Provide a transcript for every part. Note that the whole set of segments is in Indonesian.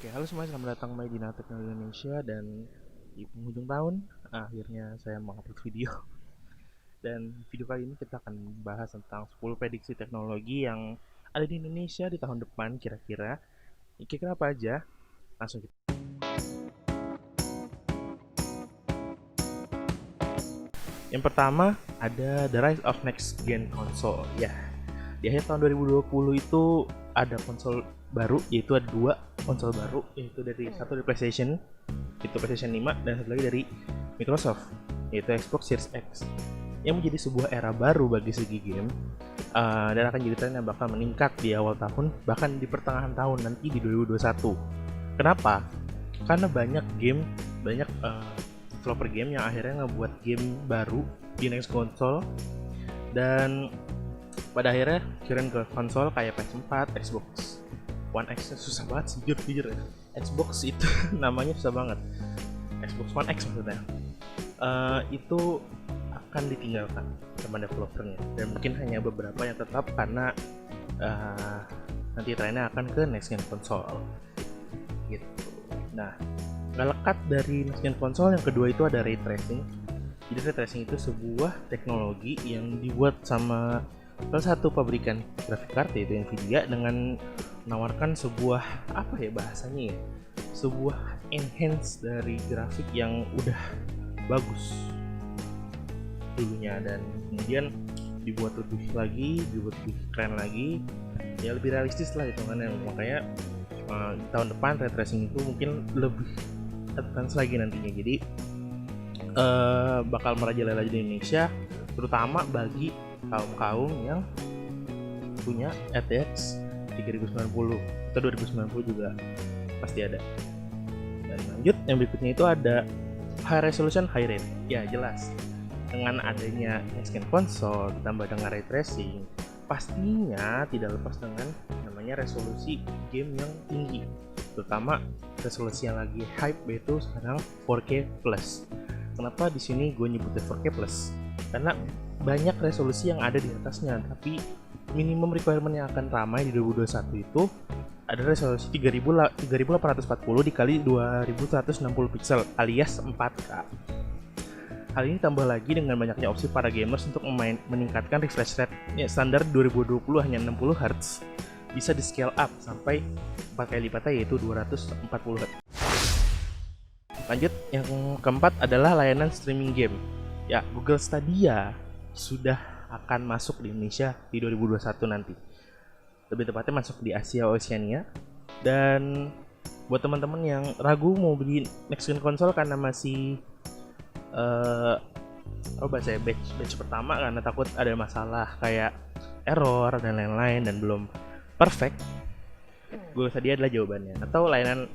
Oke, halo semua, selamat datang kembali di Natek Indonesia. Dan di penghujung tahun akhirnya saya mengupload video. Dan video kali ini kita akan bahas tentang 10 prediksi teknologi yang ada di Indonesia di tahun depan. Kira-kira apa aja? Langsung kita. Yang pertama ada The Rise of Next Gen Console. Ya, di akhir tahun 2020 itu ada konsol baru, yaitu ada dua konsol baru, yaitu satu dari PlayStation, itu PlayStation 5, dan satu lagi dari Microsoft, yaitu Xbox Series X, yang menjadi sebuah era baru bagi segi game, dan akan jadi tren yang bakal meningkat di awal tahun, bahkan di pertengahan tahun nanti di 2021. Kenapa? Karena banyak developer game yang akhirnya ngebuat game baru di next console, dan pada akhirnya kirim ke konsol kayak PS4, Xbox One X. Susah banget sih, jujur ya. Xbox itu namanya susah banget. Xbox One X maksudnya. Itu akan ditinggalkan sama developernya, dan mungkin hanya beberapa yang tetap karena nanti trennya akan ke next gen console gitu. Nah, gak lekat dari next gen console yang kedua itu ada ray tracing. Jadi ray tracing itu sebuah teknologi yang dibuat sama salah satu pabrikan grafik card, yaitu Nvidia, dengan menawarkan sebuah bahasanya ya, sebuah enhance dari grafik yang udah bagus dulunya, dan kemudian dibuat lebih keren lagi, ya lebih realistis lah hitungannya. Makanya di tahun depan ray tracing itu mungkin lebih advance lagi nantinya. Jadi bakal merajalela di Indonesia, terutama bagi kaum yang punya RTX 3090 atau 2090 juga pasti ada. Dan lanjut, yang berikutnya itu ada high resolution high rate. Ya jelas, dengan adanya next gen console ditambah dengan ray tracing, pastinya tidak lepas dengan namanya resolusi game yang tinggi, terutama resolusi yang lagi hype, yaitu sekarang 4K plus. Kenapa di sini gue nyebutnya 4K plus? Karena banyak resolusi yang ada di atasnya, tapi minimum requirement yang akan ramai di 2021 itu ada resolusi 3840 dikali 2160 pixel alias 4K. Hal ini tambah lagi dengan banyaknya opsi para gamers untuk meningkatkan refresh rate. Standar 2020 hanya 60 Hz, bisa di scale up sampai 4 kali lipatnya, yaitu 240 Hz. Lanjut, yang keempat adalah layanan streaming game. Ya, Google Stadia sudah akan masuk di Indonesia di 2021 nanti. Lebih tepatnya masuk di Asia Oceania. Dan buat teman-teman yang ragu mau beli next gen console karena masih batch pertama, karena takut ada masalah kayak error dan lain-lain dan belum perfect, Google Stadia adalah jawabannya, atau layanan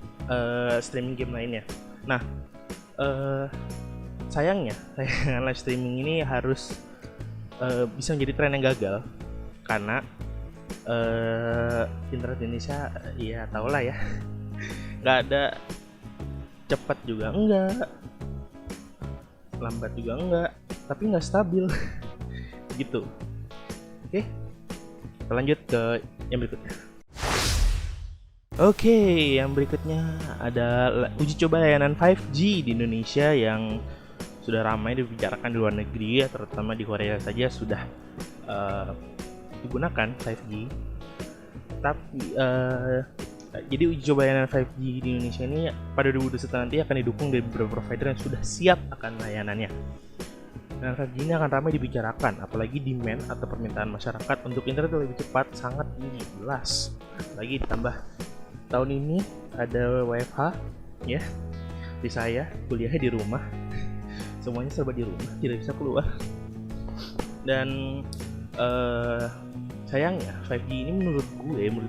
streaming game lainnya. Nah, sayangnya tayangan live streaming ini harus bisa menjadi tren yang gagal karena internet Indonesia, ya tau lah ya, nggak ada, cepat juga enggak, lambat juga enggak, tapi nggak stabil gitu. Oke, kita lanjut ke yang berikutnya. Oke, yang berikutnya ada uji coba layanan 5G di Indonesia yang sudah ramai dibicarakan di luar negeri, ya, terutama di Korea saja sudah digunakan 5G. Tapi jadi uji coba layanan 5G di Indonesia ini pada 2021 nanti akan didukung dari beberapa provider yang sudah siap akan layanannya. Dan 5G ini akan ramai dibicarakan, apalagi demand atau permintaan masyarakat untuk internet yang lebih cepat sangat tinggi, jelas. Lagi ditambah tahun ini ada WFH, ya, di saya kuliahnya di rumah, semuanya serba di rumah, tidak bisa keluar. Dan sayangnya 5G ini menurut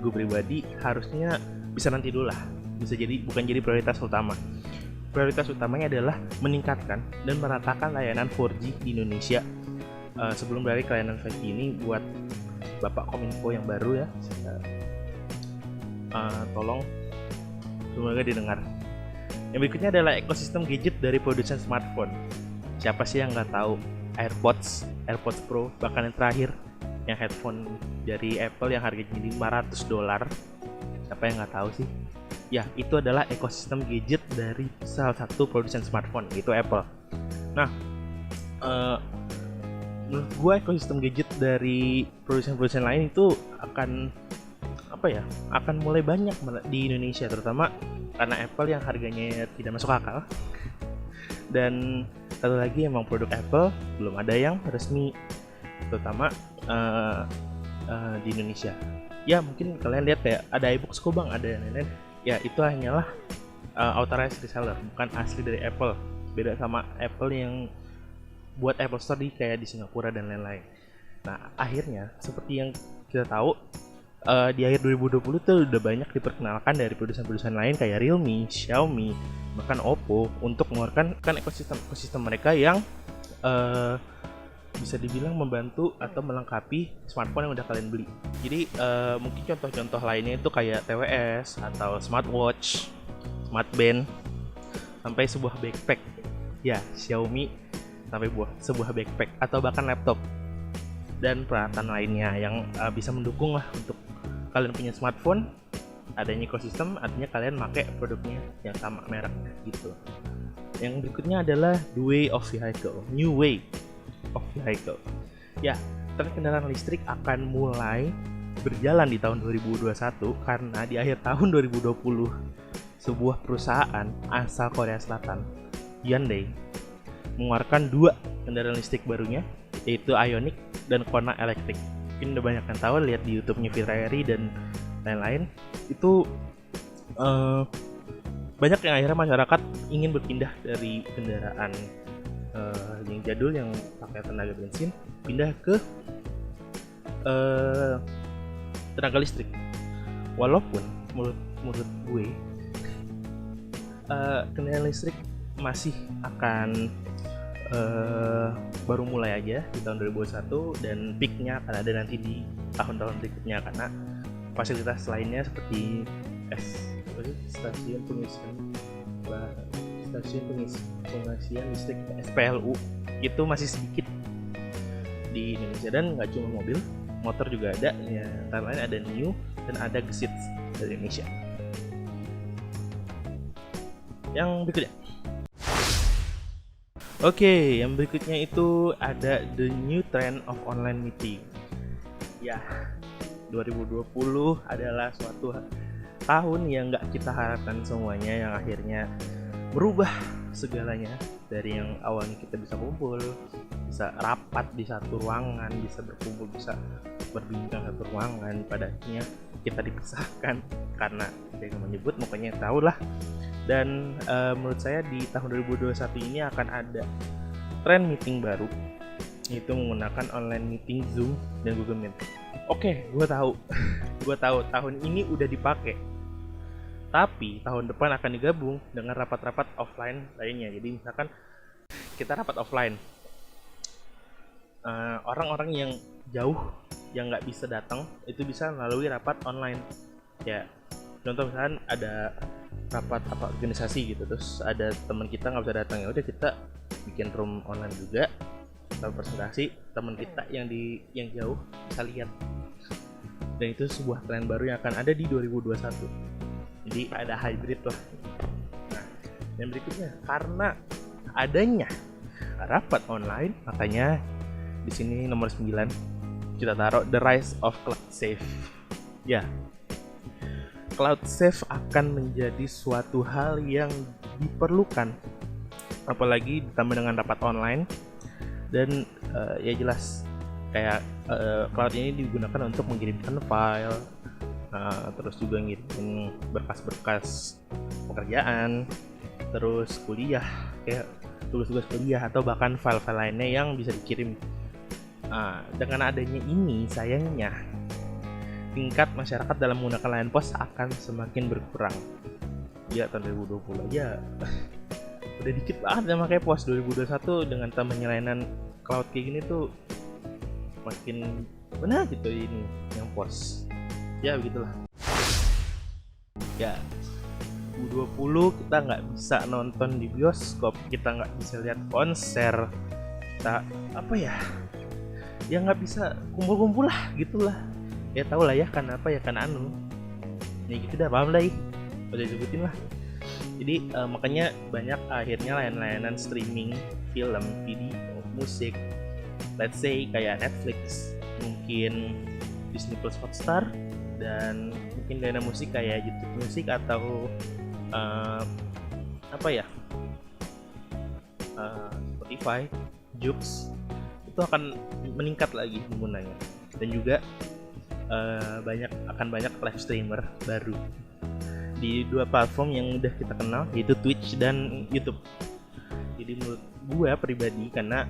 gue pribadi harusnya bisa nanti dulu lah, bukan jadi prioritas utama. Prioritas utamanya adalah meningkatkan dan meratakan layanan 4G di Indonesia sebelum balik ke layanan 5G ini. Buat Bapak Kominfo yang baru, ya, tolong semoga didengar. Yang berikutnya adalah ekosistem gadget dari produsen smartphone. Siapa sih yang nggak tahu AirPods Pro, bahkan yang terakhir yang headphone dari Apple yang harganya $500. Siapa yang nggak tahu sih? Ya, itu adalah ekosistem gadget dari salah satu produsen smartphone, yaitu Apple. Nah, menurut gue ekosistem gadget dari produsen-produsen lain itu akan akan mulai banyak di Indonesia, terutama karena Apple yang harganya tidak masuk akal. Dan satu lagi, emang produk Apple belum ada yang resmi, terutama di Indonesia. Ya mungkin kalian lihat kayak ada iBook Skobang, ada yang lain-lain. Ya itu hanyalah authorized reseller, bukan asli dari Apple. Beda sama Apple yang buat Apple Store kayak di Singapura dan lain-lain. Nah akhirnya seperti yang kita tahu, di akhir 2020 tuh udah banyak diperkenalkan dari produsen-produsen lain kayak Realme, Xiaomi, bahkan Oppo untuk mengeluarkan ekosistem mereka yang bisa dibilang membantu atau melengkapi smartphone yang udah kalian beli. Jadi mungkin contoh-contoh lainnya itu kayak TWS atau smartwatch, smartband, sampai sebuah backpack. Ya, Xiaomi sampai sebuah backpack atau bahkan laptop dan peralatan lainnya yang bisa mendukung lah untuk kalian punya smartphone. Adanya ekosistem artinya kalian pakai produknya yang sama mereknya gitu. Yang berikutnya adalah the way of vehicle, new way of vehicle. Ya, tren kendaraan listrik akan mulai berjalan di tahun 2021 karena di akhir tahun 2020 sebuah perusahaan asal Korea Selatan, Hyundai, mengeluarkan 2 kendaraan listrik barunya, yaitu Ioniq dan Kona Electric. Mungkin udah banyak yang tahu, lihat di YouTube-nya Ferrari dan lain-lain. Itu banyak yang akhirnya masyarakat ingin berpindah dari kendaraan yang jadul yang pakai tenaga bensin pindah ke tenaga listrik. Walaupun menurut gue kendaraan listrik masih akan baru mulai aja di tahun 2021 dan peaknya akan ada nanti di tahun-tahun berikutnya karena fasilitas lainnya seperti stasiun pengisian listrik SPLU itu masih sedikit di Indonesia. Dan nggak cuma mobil, motor juga ada ya, antara lain ada NIO dan ada Gesit dari Indonesia. Yang berikutnya, yang berikutnya itu ada the new trend of online meeting. Ya, 2020 adalah suatu tahun yang nggak kita harapkan semuanya, yang akhirnya merubah segalanya. Dari yang awalnya kita bisa kumpul, bisa rapat di satu ruangan, bisa berkumpul, bisa berbincang satu ruangan, pada akhirnya kita dipisahkan karena ada yang menyebut, makanya tahu lah. Dan menurut saya di tahun 2021 ini akan ada tren meeting baru, yaitu menggunakan online meeting Zoom dan Google Meet. Oke, gue tahu tahun ini udah dipakai, tapi tahun depan akan digabung dengan rapat-rapat offline lainnya. Jadi misalkan kita rapat offline, orang-orang yang jauh yang nggak bisa datang itu bisa melalui rapat online. Ya, contoh misalkan ada rapat organisasi gitu, terus ada teman kita nggak bisa datang, ya udah kita bikin room online juga, kita presentasi, teman kita yang jauh bisa lihat. Dan itu sebuah tren baru yang akan ada di 2021. Jadi ada hybrid lah. Nah, yang berikutnya, karena adanya rapat online, makanya di sini nomor 9 kita taruh the rise of cloud safe. Ya, cloud safe akan menjadi suatu hal yang diperlukan, apalagi ditambah dengan rapat online. Dan ya jelas kayak cloud ini digunakan untuk mengirimkan file, terus juga ngirimin berkas-berkas pekerjaan, terus kuliah, kayak tugas-tugas kuliah atau bahkan file-file lainnya yang bisa dikirim. Dengan adanya ini, sayangnya tingkat masyarakat dalam menggunakan layanan pos akan semakin berkurang. Ya, tahun 2020 aja udah dikit banget yang pakai pos. 2021 dengan tambahnya layanan cloud kayak gini tuh makin benar gitu ini yang pos. Ya begitulah. Ya, 2020 kita nggak bisa nonton di bioskop, kita nggak bisa lihat konser, kita ya nggak bisa kumpul-kumpul lah gitulah. Ya tau lah ya, karena apa ya, karena nih gitu dah, paham lah. udah disebutin lah. Jadi makanya banyak akhirnya layanan streaming film, video, musik, let's say kayak Netflix, mungkin Disney Plus Hotstar, dan mungkin dana musik kayak YouTube Music atau Spotify, Joox, itu akan meningkat lagi penggunanya. Dan juga akan banyak live streamer baru di dua platform yang udah kita kenal, yaitu Twitch dan YouTube. Jadi menurut gue pribadi, karena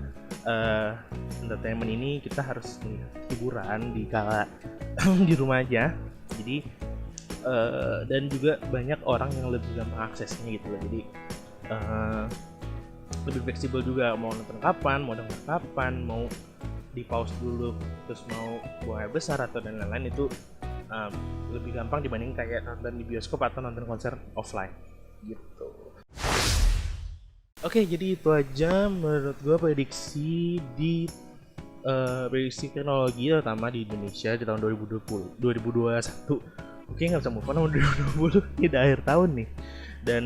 entertainment ini kita harus hiburan di kala di rumah aja, jadi dan juga banyak orang yang lebih gampang aksesnya gitu loh. Jadi lebih fleksibel juga, mau nonton kapan, mau denger kapan, mau di pause dulu terus mau buang air besar atau dan lain-lain, itu lebih gampang dibanding kayak nonton di bioskop atau nonton konser offline gitu. Oke, jadi itu aja menurut gue prediksi teknologi terutama di Indonesia di tahun 2021. Oke, nggak bisa move on sama 2020, ini udah akhir tahun nih. Dan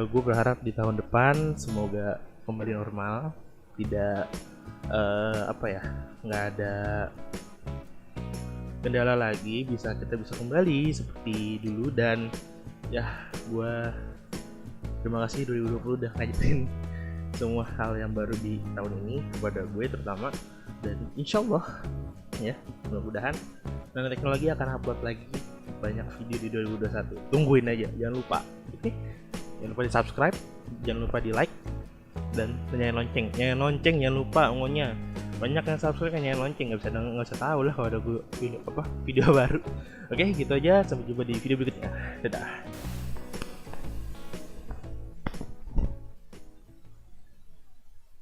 gue berharap di tahun depan semoga kembali normal, tidak nggak ada kendala lagi, kita bisa kembali seperti dulu. Dan ya, gue terima kasih 2020 udah ngajarin semua hal yang baru di tahun ini kepada gue terutama. Dan insyaallah ya, mudah-mudahan Nano Teknologi akan upload lagi banyak video di 2021. Tungguin aja, jangan lupa. Oke? Jangan lupa di subscribe, jangan lupa di like, dan nyalain lonceng. Jangan lupa ngonya. Banyak yang subscribe kan nyalain lonceng, nggak usah tahu lah kalau ada video baru. Oke, gitu aja, sampai jumpa di video berikutnya. Dadah.